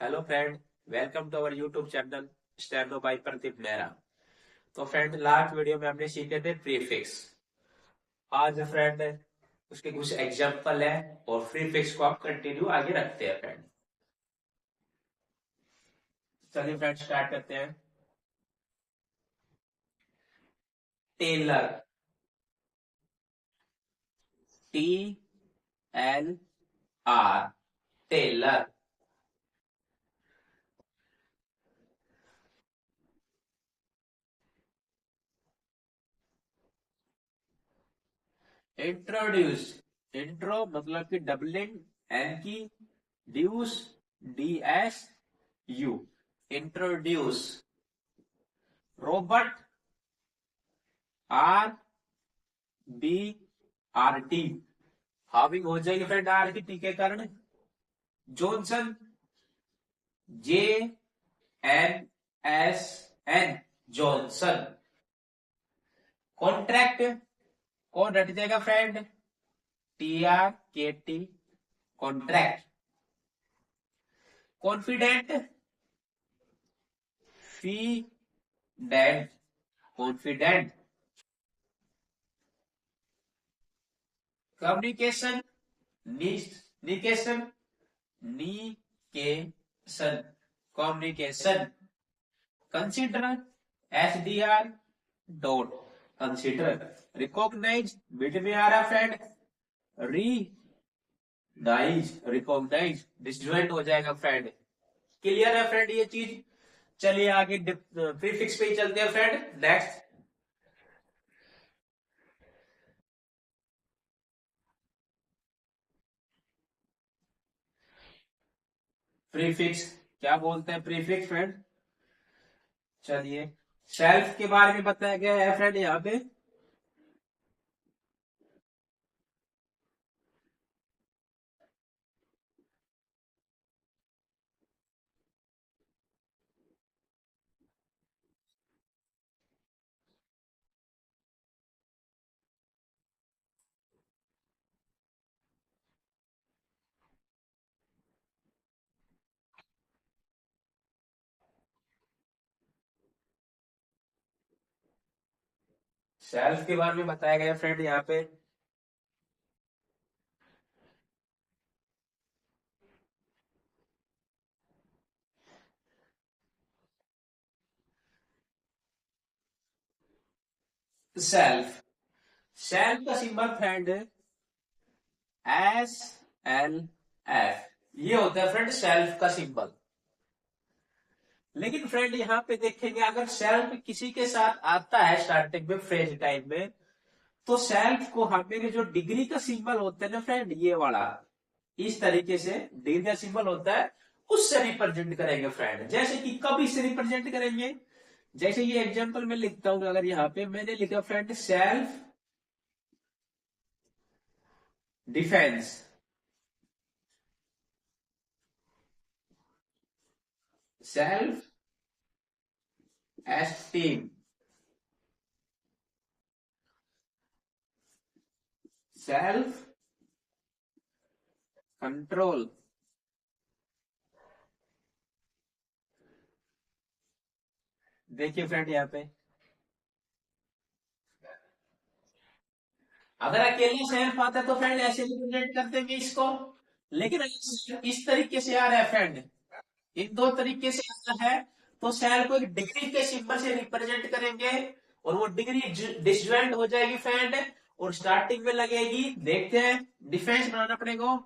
Hello friend, welcome to our YouTube channel स्टैंडो by Pradeep Mehra. तो friend, last video में हमने सीखे थे प्रीफिक्स। आज फ्रेंड उसके कुछ एग्जांपल है और प्रीफिक्स को आप कंटिन्यू आगे रखते हैं फ्रेंड। चलिए फ्रेंड, स्टार्ट करते हैं। Tailor, TLR, tailor. Introduce, intro मतलब कि डबलिंग, एन की, deuce, DSU, introduce. Robot, RBRT, हाविंग हो जाएगी फ्रेंड आर की टी के कारण। Johnson, JNSN, Johnson. कॉन्ट्रैक्ट, कौन रट जाएगा friend, TRKT, contract. Confident, FIDENT, confident. Communication, निकेशन, निकेशन, communication. Consider, SDR, dot, consider. Recognise, mid में आ रहा फ्रेंड, रीडाइज, रिकॉग्नाइज, डिसजॉइंट हो जाएगा फ्रेंड। क्लियर है फ्रेंड ये चीज। चलिए आगे प्रीफिक्स पे ही चलते हैं फ्रेंड। नेक्स्ट, प्रीफिक्स क्या बोलते हैं प्रीफिक्स फ्रेंड। चलिए, सेल्फ के बारे में बताया गया है फ्रेंड यहाँ पे। सेल्फ के बारे में बताया गया फ्रेंड यहाँ पे। सेल्फ, सेल्फ का सिंबल फ्रेंड SLF, ये होता है फ्रेंड सेल्फ का सिंबल। लेकिन फ्रेंड यहाँ पे देखेंगे, अगर सेल्फ किसी के साथ आता है स्टार्टिंग में फ्रेज टाइम में, तो सेल्फ को हमें जो डिग्री का सिंबल होता है ना फ्रेंड, ये वाला, इस तरीके से डिग्री का सिंबल होता है, उससे रिप्रेजेंट करेंगे फ्रेंड। जैसे कि कब इससे रिप्रेजेंट करेंगे, जैसे ये एग्जांपल में लिखता हूं, अगर यहाँ पे मैंने लिखा friend self defence, self esteem, self control. देखिए फ्रेंड यहाँ पे, अगर अकेले सेल्फ आता है तो फ्रेंड ऐसे रिप्रेजेंट कर देंगे इसको। लेकिन इस तरीके से आ रहा है फ्रेंड, इन दो तरीके से आता है, तो सेल को एक डिग्री के सिंबल से रिप्रेजेंट करेंगे, और वो डिग्री डिसज्वाइंट हो जाएगी फ्रेंड, और स्टार्टिंग में लगेगी, देखते हैं, डिफेंस बनाना पड़ेगा,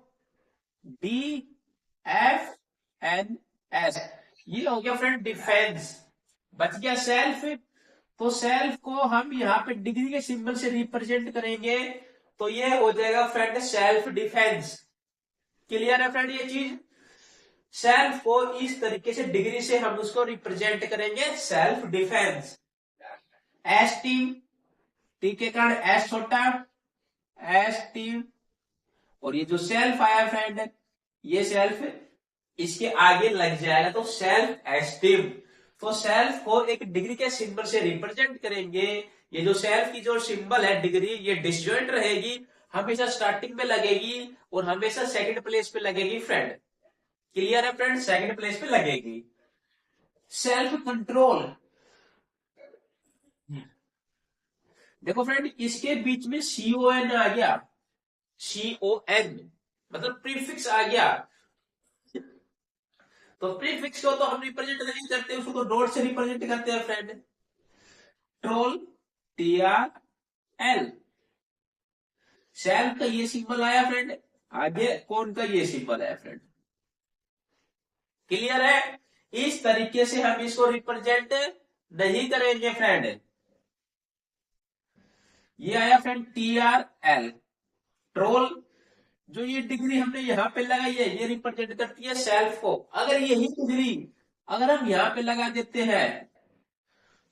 DFNS, ये हो गया फ्रेंड डिफेंस। बच गया सेल्फ, तो सेल्फ को हम यहाँ पे डिग्री के सिंबल से रिप्रेजेंट करेंगे, तो ये हो जाएगा फ्रेंड सेल्फ डिफेंस। क्लियर है फ्रेंड ये चीज। सेल्फ को इस तरीके से डिग्री से हम उसको रिप्रेजेंट करेंगे, self defence. S team, T के कारण एस छोटा, एस टीम। और ये जो सेल्फ आया फ्रेंड, ये सेल्फ इसके आगे लग जाएगा, तो सेल्फ एस्टीम। तो सेल्फ को एक डिग्री के सिंबल से रिप्रेजेंट करेंगे। ये जो सेल्फ की जो सिंबल है डिग्री, ये डिसजॉइंट रहेगी, हमेशा स्टार्टिंग में लगेगी और हमेशा सेकंड प्लेस पे लगेगी फ्रेंड। क्लियर है फ्रेंड, सेकंड प्लेस पे लगेगी। सेल्फ कंट्रोल, देखो फ्रेंड इसके बीच में CON आ गया, CON मतलब प्रीफिक्स आ गया, तो प्रीफिक्स को तो हम रिप्रेजेंट नहीं करते, उसको तो डॉट से रिप्रेजेंट करते हैं फ्रेंड। ट्रोल, TRL, सेल्फ का ये सिंबल आया फ्रेंड, आगे कौन का ये सिंबल है फ्रेंड। क्लियर है, इस तरीके से हम इसको रिप्रेजेंट नहीं करेंगे फ्रेंड। ये आया फ्रेंड TRL, ट्रोल, जो ये डिग्री हमने यहां पे लगाई है ये रिप्रेजेंट करती है सेल्फ को। अगर यही डिग्री अगर हम यहां पे लगा देते हैं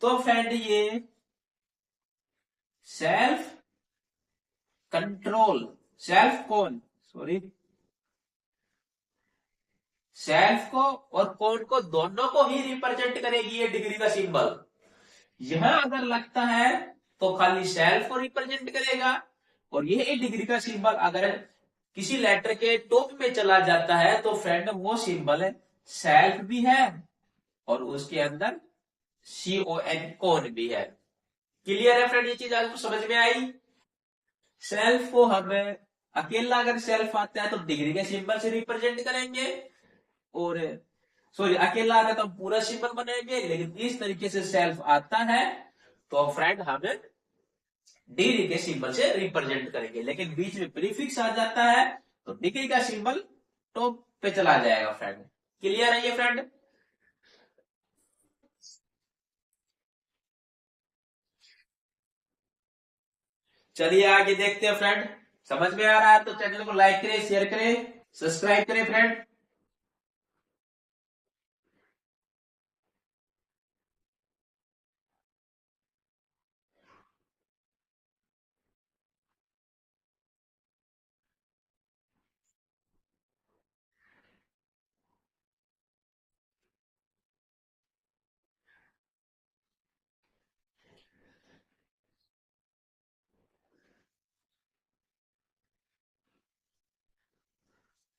तो फ्रेंड ये सेल्फ कंट्रोल, सेल्फ कौन, सॉरी, सेल्फ को और कौन को, दोनों को ही रिप्रेजेंट करेगी ये डिग्री का सिंबल। यहां अगर लगता है तो खाली सेल्फ को रिप्रेजेंट करेगा, और ये डिग्री का सिंबल अगर किसी लेटर के टॉप में चला जाता है तो फ्रेंड वो सिंबल सेल्फ भी है और उसके अंदर CON कौन भी है। क्लियर है फ्रेंड, ये चीज आपको समझ में आई। सेल्फ को हमें अकेला अगर सेल्फ आता है तो डिग्री के सिंबल से रिप्रेजेंट करेंगे, और सॉरी अकेला आता है तो हम पूरा सिंबल बनाएंगे, लेकिन इस तरीके से सेल्फ आता है तो फ्रेंड हमें डिग्री के सिंबल से रिप्रेजेंट करेंगे, लेकिन बीच में प्रीफिक्स आ जाता है तो डिग्री का सिंबल टॉप पे चला जाएगा फ्रेंड। क्लियर है ये फ्रेंड। चलिए आगे देखते हैं फ्रेंड, समझ में आ रहा है तो चैनल को लाइक करें, शेयर करें, सब्सक्राइब करें फ्रेंड।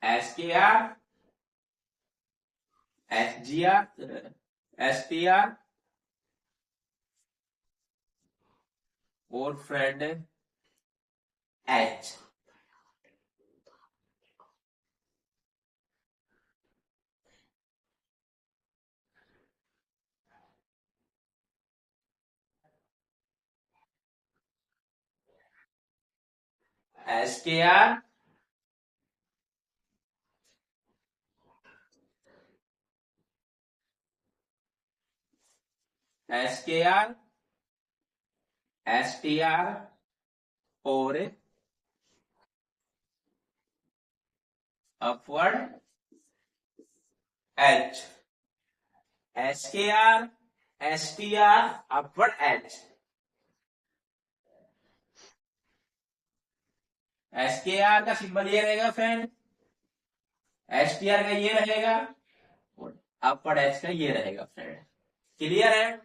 SKR, SGR, STR और friend H। SKR, SKR, STR और upward H। SKR, STR, upward H। SKR का सिंबल ये रहेगा फ्रेंड, STR का ये रहेगा और अपवर्ड H का ये रहेगा फ्रेंड। क्लियर है।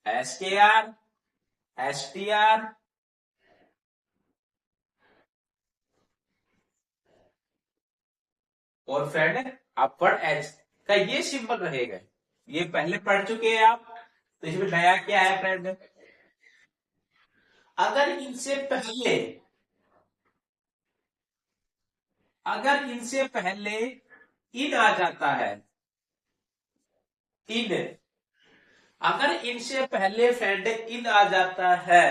SKR, STR और फ्रेंड अपवर्ड एच का ये सिंबल रहेगा। ये पहले पढ़ चुके हैं आप, तो इसमें नया क्या है फ्रेंड, अगर इनसे पहले इन आ जाता है, इन, अगर इनसे पहले फ्रेंड इन आ जाता है,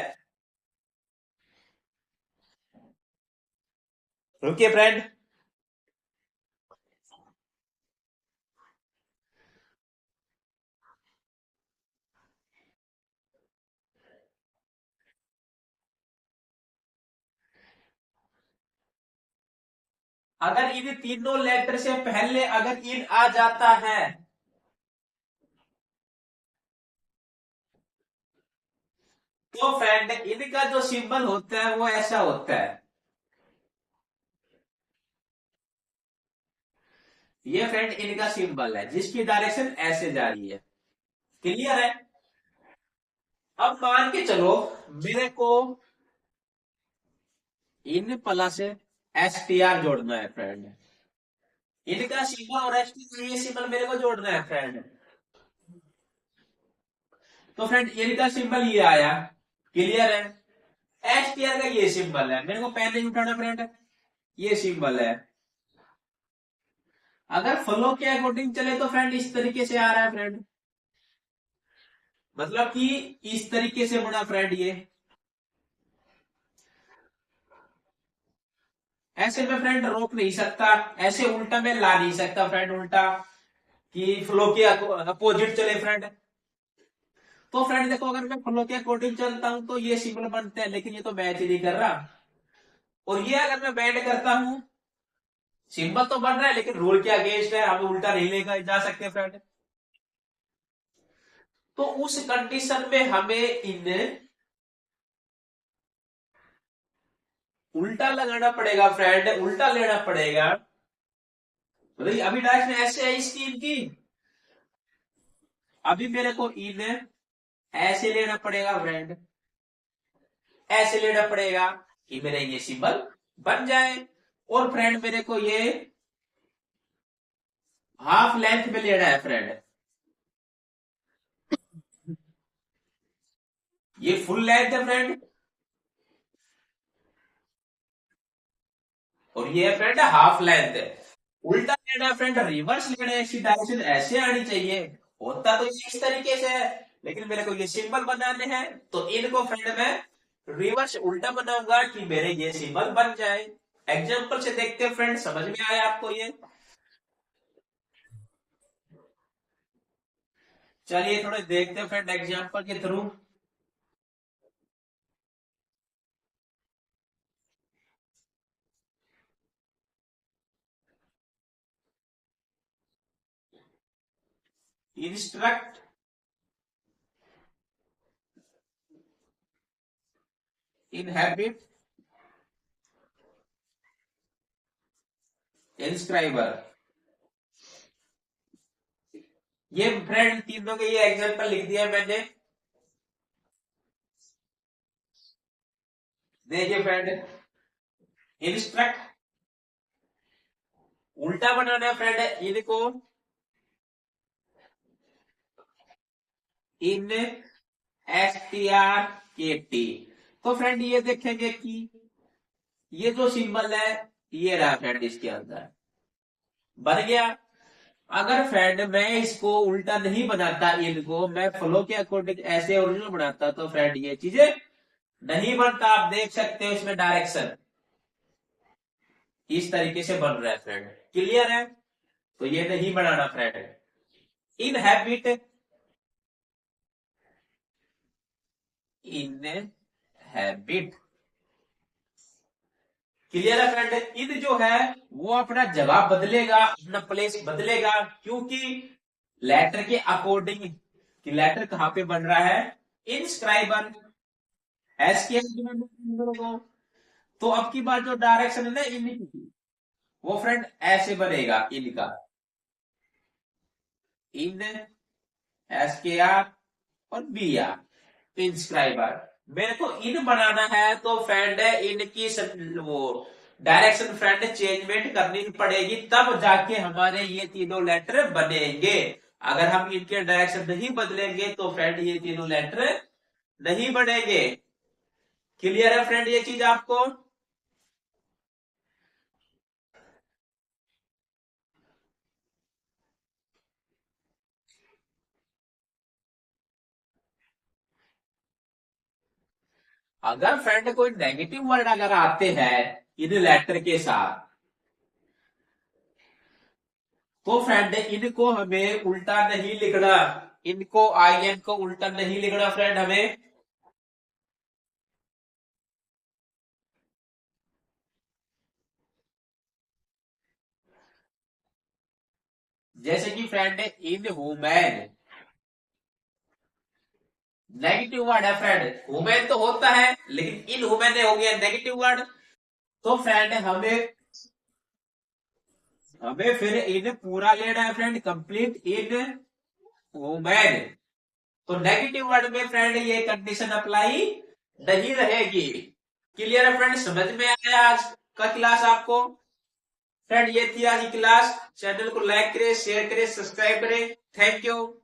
रुकिए फ्रेंड, अगर इन तीनों लेटर से पहले अगर इन आ जाता है तो फ्रेंड इनका जो सिंबल होता है वो ऐसा होता है, ये फ्रेंड इनका सिंबल है जिसकी डायरेक्शन ऐसे जा रही है। क्लियर है। अब मान के चलो मेरे को इन प्लस STR जोड़ना है फ्रेंड। इनका सिंबल और STR ये सिंबल मेरे को जोड़ना है फ्रेंड। तो फ्रेंड इनका सिंबल ये आया, क्लियर है। STR का ये सिंबल है, मेरे को पेन नहीं उठाना फ्रेंड, ये सिंबल है। अगर फ्लो के अकॉर्डिंग चले तो फ्रेंड इस तरीके से आ रहा है फ्रेंड, मतलब कि इस तरीके से बना फ्रेंड ये। ऐसे में फ्रेंड रोक नहीं सकता, ऐसे उल्टा में ला नहीं सकता फ्रेंड, उल्टा कि फ्लो के अपोजिट चले फ्रेंड। तो फ्रेंड देखो, अगर मैं फ्लो के अकॉर्डिंग चलता हूं तो ये सिंबल बनते हैं, लेकिन ये तो मैच ही नहीं कर रहा। और ये अगर मैं बैंड करता हूं, सिंबल तो बन रहा है लेकिन रूल के अगेंस्ट है, हमें उल्टा नहीं लेकर जा सकते फ्रेंड। तो उस कंडीशन में हमें इन उल्टा लगाना पड़ेगा फ्रेंड, उल्टा लेना पड़ेगा। मतलब अभी डायरेक्शन ऐसे है इसकी इनकी, अभी मेरे को इन ऐसे लेना पड़ेगा फ्रेंड, ऐसे लेना पड़ेगा कि मेरे ये सिंबल बन जाए। और फ्रेंड मेरे को ये हाफ लेंथ में लेना है फ्रेंड, ये फुल लेंथ है फ्रेंड, और ये है फ्रेंड हाफ लेंथ है। उल्टा लेना है फ्रेंड, रिवर्स लेना है, इसकी डायरेक्शन ऐसे आनी चाहिए। होता तो ये इस तरीके से है, लेकिन मेरे को ये सिंबल बनाने हैं, तो इनको फ्रेंड मैं रिवर्स उल्टा बनाऊंगा कि मेरे ये सिंबल बन जाए। एग्जाम्पल से देखते हैं फ्रेंड, समझ में आया आपको ये? चलिए थोड़े देखते हैं फ्रेंड एग्जाम्पल के थ्रू। इंस्ट्रक्ट, इनहेबिट, इंस्क्राइबर, ये फ्रेंड तीनों के ये एग्जाम्पल लिख दिया मैंने। देखिए फ्रेंड, इंस्ट्रक्ट उल्टा बनाना है फ्रेंड, इनको इन STR KT। तो फ्रेंड ये देखेंगे कि ये जो सिंबल है ये रहा फ्रेंड, इसके अंदर बन गया। अगर फ्रेंड मैं इसको उल्टा नहीं बनाता, इनको मैं फ्लो के अकॉर्डिंग ऐसे ओरिजिनल बनाता, तो फ्रेंड ये चीजें नहीं बनता। आप देख सकते हो इसमें डायरेक्शन इस तरीके से बन रहा है फ्रेंड, क्लियर है। तो ये नहीं बनाना फ्रेंड। इन हैबिट, इन हैबिट, क्लियर है फ्रेंड। इन जो है वो अपना जगह बदलेगा, अपना प्लेस बदलेगा, क्योंकि लेटर के अकॉर्डिंग कि लेटर कहां पे बन रहा है। इंस्क्राइबर एस के को, तो अब की बार जो डायरेक्शन है ना इनकी, वो फ्रेंड ऐसे बनेगा इनका, इन SKR और BR इंस्क्राइबर। मेरे को इन बनाना है तो फ्रेंड इनकी वो डायरेक्शन फ्रेंड चेंजमेंट करनी पड़ेगी, तब जाके हमारे ये तीनों लेटर बनेंगे। अगर हम इनके डायरेक्शन नहीं बदलेंगे तो फ्रेंड ये तीनों लेटर नहीं बनेंगे। क्लियर है फ्रेंड ये चीज आपको? अगर फ्रेंड कोई नेगेटिव वर्ड अगर आते हैं इन लेटर के साथ, तो फ्रेंड इनको हमें उल्टा नहीं लिखना, इनको IN को उल्टा नहीं लिखना फ्रेंड हमें। जैसे कि friend in women, negative word है फ्रेंड, वुमेन तो होता है लेकिन इन वुमेन हो गया नेगेटिव वर्ड। तो फ्रेंड हमें हमें फिर इन पूरा लेना है फ्रेंड, कंप्लीट इन वुमेन। तो नेगेटिव वर्ड में फ्रेंड ये कंडीशन अप्लाई नहीं रहेगी। क्लियर है फ्रेंड, समझ में आया आज का क्लास आपको? फ्रेंड ये थी आज की क्लास। चैनल को लाइक करें, शेयर करें, सब्सक्राइब करें। Thank you.